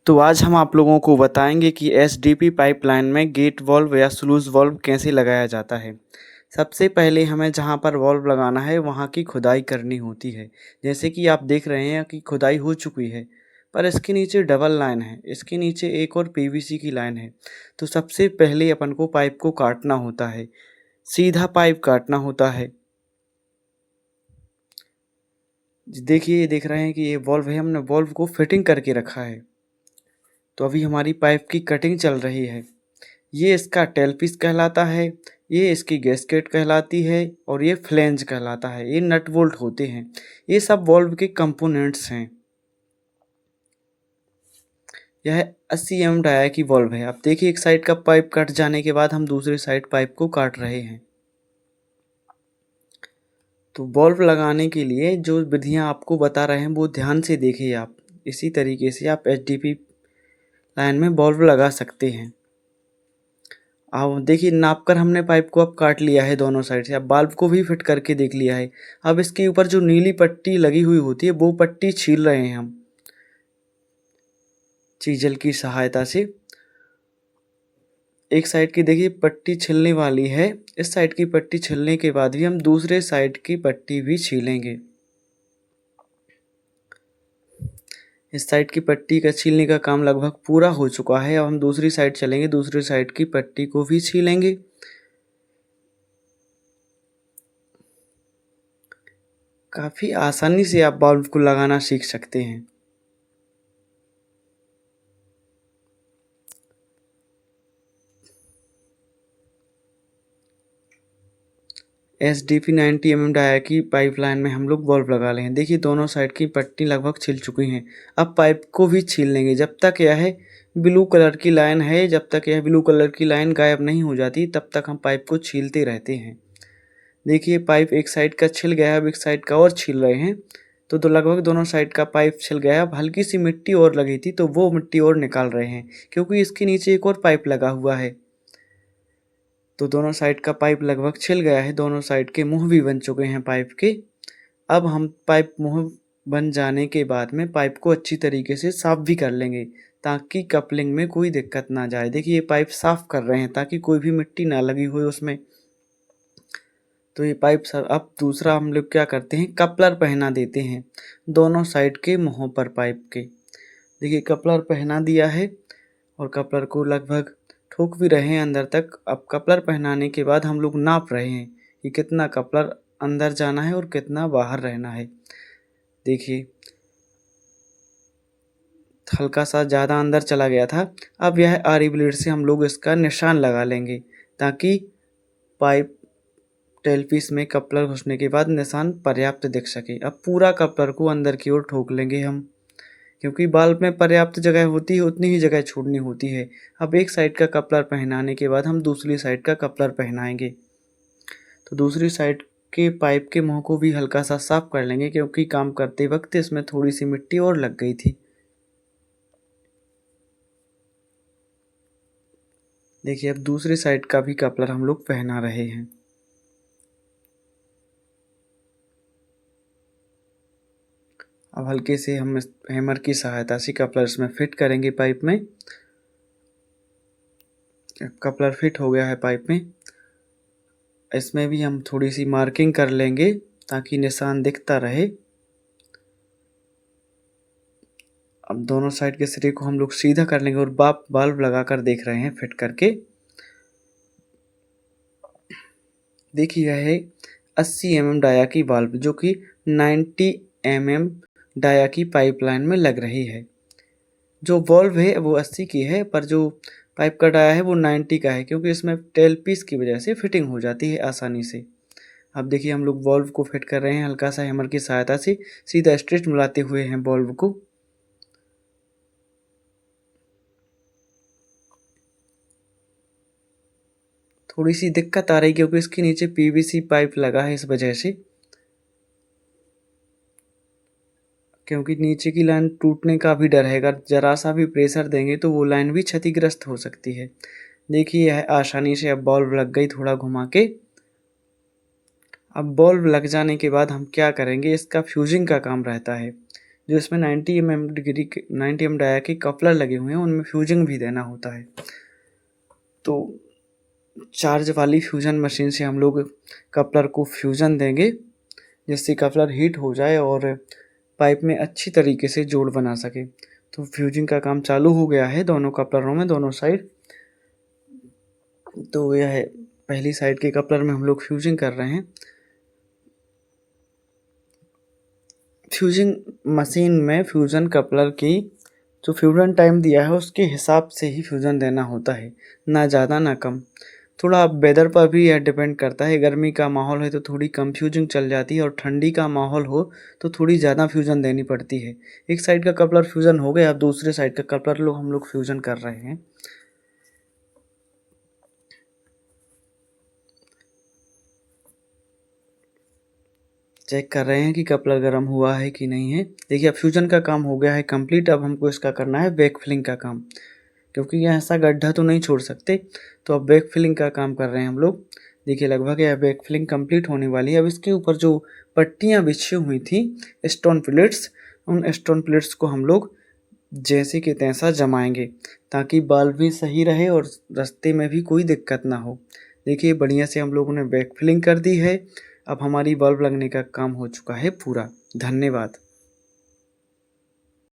तो आज हम आप लोगों को बताएंगे कि एसडीपी पाइपलाइन में गेट वाल्व या स्लूज़ वाल्व कैसे लगाया जाता है। सबसे पहले हमें जहां पर वाल्व लगाना है वहां की खुदाई करनी होती है। जैसे कि आप देख रहे हैं कि खुदाई हो चुकी है, पर इसके नीचे डबल लाइन है, इसके नीचे एक और पीवीसी की लाइन है। तो सबसे पहले अपन को पाइप को काटना होता है, सीधा पाइप काटना होता है। देखिए, ये देख रहे हैं कि ये वाल्व है, हमने वाल्व को फिटिंग करके रखा है। तो अभी हमारी पाइप की कटिंग चल रही है। ये इसका टेल पीस कहलाता है, ये इसकी गैस्केट कहलाती है और ये फ्लेंज कहलाता है। ये नट बोल्ट होते हैं, ये सब वाल्व के कंपोनेंट्स हैं। यह 80 mm डाया की वाल्व है। अब देखिए, एक साइड का पाइप कट जाने के बाद हम दूसरी साइड पाइप को काट रहे हैं। तो वाल्व लगाने के लिए जो विधियां आपको बता रहे हैं वो ध्यान से देखिए आप। इसी तरीके से आप एचडीपी लाइन में वाल्व लगा सकते हैं। अब देखिए, नाप कर हमने पाइप को अब काट लिया है दोनों साइड से। अब बाल्ब को भी फिट करके देख लिया है। अब इसके ऊपर जो नीली पट्टी लगी हुई होती है वो पट्टी छील रहे हैं हम चीजल की सहायता से। एक साइड की देखिए पट्टी छिलने वाली है। इस साइड की पट्टी छिलने के बाद भी हम दूसरे साइड की पट्टी भी छीलेंगे। इस साइड की पट्टी का छीलने का काम लगभग पूरा हो चुका है। अब हम दूसरी साइड चलेंगे, दूसरी साइड की पट्टी को भी छीलेंगे। काफ़ी आसानी से आप बाल्ब को लगाना सीख सकते हैं। एसडीपी 90 mm डाया की पाइपलाइन में हम लोग बल्ब लगा लें। देखिए, दोनों साइड की पट्टी लगभग छिल चुकी हैं। अब पाइप को भी छील लेंगे। जब तक यह ब्लू कलर की लाइन है, जब तक यह ब्लू कलर की लाइन गायब नहीं हो जाती तब तक हम पाइप को छीलते रहते हैं। देखिए, पाइप एक साइड का छिल गया है, अब एक साइड का और छील रहे हैं। तो लगभग दोनों साइड का पाइप छिल गया। अब हल्की सी मिट्टी और लगी थी तो वो मिट्टी और निकाल रहे हैं, क्योंकि इसके नीचे एक और पाइप लगा हुआ है। तो दोनों साइड का पाइप लगभग छिल गया है। दोनों साइड के मुंह भी बन चुके हैं पाइप के। अब हम पाइप मुंह बन जाने के बाद में पाइप को अच्छी तरीके से साफ भी कर लेंगे, ताकि कपलिंग में कोई दिक्कत ना जाए। देखिए, ये पाइप साफ कर रहे हैं ताकि कोई भी मिट्टी ना लगी हो उसमें। तो ये पाइप सर, अब दूसरा हम लोग क्या करते हैं, कपलर पहना देते हैं दोनों साइड के मुंहों पर पाइप के। देखिए, कपलर पहना दिया है और कपलर को लगभग ठोक भी रहे हैं अंदर तक। अब कपलर पहनाने के बाद हम लोग नाप रहे हैं कि कितना कपलर अंदर जाना है और कितना बाहर रहना है। देखिए, हल्का सा ज़्यादा अंदर चला गया था। अब यह आरी ब्लेड से हम लोग इसका निशान लगा लेंगे, ताकि पाइप टेल पीस में कपलर घुसने के बाद निशान पर्याप्त दिख सके। अब पूरा कपलर को अंदर की ओर ठोक लेंगे हम, क्योंकि बाल्ब में पर्याप्त जगह होती है, उतनी ही जगह छोड़नी होती है। अब एक साइड का कपलर पहनाने के बाद हम दूसरी साइड का कपलर पहनाएंगे। तो दूसरी साइड के पाइप के मुंह को भी हल्का सा साफ कर लेंगे, क्योंकि काम करते वक्त इसमें थोड़ी सी मिट्टी और लग गई थी। देखिए, अब दूसरी साइड का भी कपलर हम लोग पहना रहे हैं। अब हल्के से हम इस हैमर की सहायता से कपलर इसमें फिट करेंगे पाइप में। कपलर फिट हो गया है पाइप में। इसमें भी हम थोड़ी सी मार्किंग कर लेंगे ताकि निशान दिखता रहे। अब दोनों साइड के सिरे को हम लोग सीधा कर लेंगे और बाल्ब लगा कर देख रहे हैं फिट करके। देखिए, यह है 80 mm डाया की बाल्ब, जो कि 90 mm डाया की पाइपलाइन में लग रही है। जो वॉल्व है वो 80 की है, पर जो पाइप का डाया है वो 90 का है, क्योंकि इसमें टेल पीस की वजह से फिटिंग हो जाती है आसानी से। अब देखिए, हम लोग वॉल्व को फिट कर रहे हैं हल्का सा हैमर की सहायता से, सीधा स्ट्रेट मिलाते हुए हैं वॉल्व को। थोड़ी सी दिक्कत आ रही क्योंकि इसके नीचे पीवीसी पाइप लगा है, इस वजह से, क्योंकि नीचे की लाइन टूटने का भी डर है। अगर जरा सा भी प्रेशर देंगे तो वो लाइन भी क्षतिग्रस्त हो सकती है। देखिए, यह आसानी से अब बल्ब लग गई थोड़ा घुमा के। अब बल्ब लग जाने के बाद हम क्या करेंगे, इसका फ्यूजिंग का काम रहता है। जो इसमें 90 mm डाया के कपलर लगे हुए हैं उनमें फ्यूजिंग भी देना होता है। तो चार्ज वाली फ्यूज़न मशीन से हम लोग कपलर को फ्यूज़न देंगे, जिससे कपलर हीट हो जाए और पाइप में अच्छी तरीके से जोड़ बना सके। तो फ्यूजिंग का काम चालू हो गया है दोनों कपलरों में, दोनों साइड। तो यह है, पहली साइड के कपलर में हम लोग फ्यूजिंग कर रहे हैं। फ्यूजिंग मशीन में फ्यूज़न कपलर की जो फ्यूज़न टाइम दिया है उसके हिसाब से ही फ्यूज़न देना होता है, ना ज़्यादा ना कम। थोड़ा वेदर पर भी यह डिपेंड करता है। गर्मी का माहौल है तो थोड़ी कम फ्यूजिंग चल जाती है, और ठंडी का माहौल हो तो थोड़ी ज़्यादा फ्यूज़न देनी पड़ती है। एक साइड का कपलर फ्यूज़न हो गया, अब दूसरे साइड का कपलर हम लोग फ्यूज़न कर रहे हैं। चेक कर रहे हैं कि कपलर गर्म हुआ है कि नहीं है। देखिए अब फ्यूज़न का काम हो गया है कंप्लीट। अब हमको इसका करना है बैक फिलिंग का काम, क्योंकि यह ऐसा गड्ढा तो नहीं छोड़ सकते। तो अब बैक फिलिंग का काम कर रहे हैं हम लोग। देखिए लगभग यह बैक फिलिंग कंप्लीट होने वाली है। अब इसके ऊपर जो पट्टियाँ बिछी हुई थी स्टोन प्लेट्स, उन स्टोन प्लेट्स को हम लोग जैसे कि तैसा जमाएंगे, ताकि बल्ब भी सही रहे और रास्ते में भी कोई दिक्कत ना हो। देखिए बढ़िया से हम लोगों ने बैक फिलिंग कर दी है। अब हमारी बल्ब लगने का काम हो चुका है पूरा। धन्यवाद।